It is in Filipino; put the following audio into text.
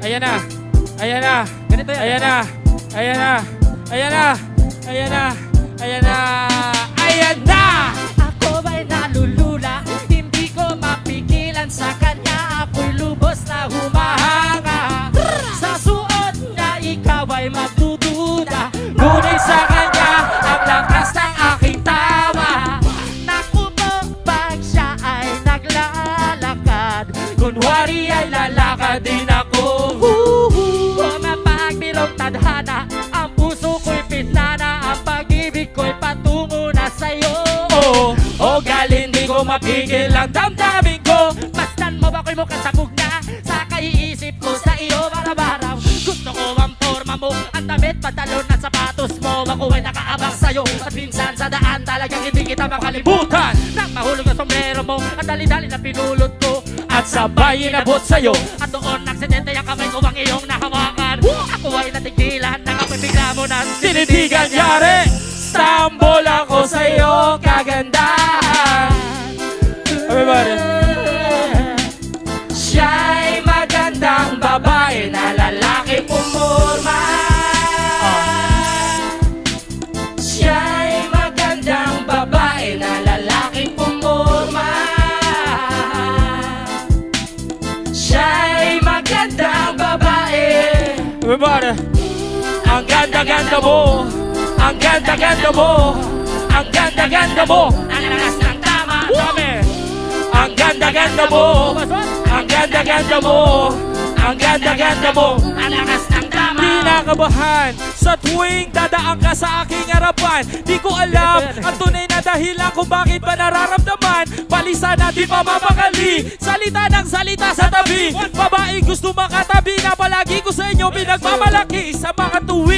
Ayan na. Ayan na. Ganito yan. Ayan na. Ayan na. Ayan na. Ayan na. Ayan na. Ayan na. Ako ba'y nalulula? Hindi ko mapigilan sa kanya. Ako'y lubos na humahanga. Sa suot niya, ikaw ay magdududa. Ngunit sa kanya ang lakas ng aking tawa. Naku po, pag siya ay naglalakad, Kunwari ay lalakad din ako. Pumapagbilong tadhana, ang puso ko'y pitana, ang pag-ibig ko'y patungo na sa'yo. Oh, galing di ko mapigil ang damdamin ko. Masdan mo ba ko'y mukhang sabog na sa kaiisip ko sa iyo araw-araw. Gusto ko ang forma mo, ang damit, pantalon at sapatos mo. Ako ay nakaabang sa'yo at minsan sa daan talagang hindi kita makalimutan. Nang mahulog ang sombrero mo, ang dali-dali na pinulot ko At sabay inabot sa'yo. at doon aksidente ang kamay ko ang iyong nahawakan. Ako ay natigilan, nakapibigla mo na Tinitigan yari. Stambol ako sa'yo, kagandahan. Everybody. Siya'y magandang babae na lalaki pumurma. Siya'y magandang babae na lalaki pumurma. Siya'y magandang babae. Everybody. Ang ganda-ganda mo. Ang ganda-ganda mo. Ang ganda-ganda mo. ang lakas ng tama. Dami. Ang ganda-ganda mo. Ang ganda-ganda mo. Ang ganda-ganda mo. Ang lakas ng tama. Di nakabahan sa tuwing dadaan ka sa aking harapan. Di ko alam ang tunay na dahilan kung bakit ba nararamdaman. Balisa natin pamamakali. Salita ng salita sa tabi. Babaeng gusto makatabi na palagi ko sa inyo pinagmamalaki sa mga tuwing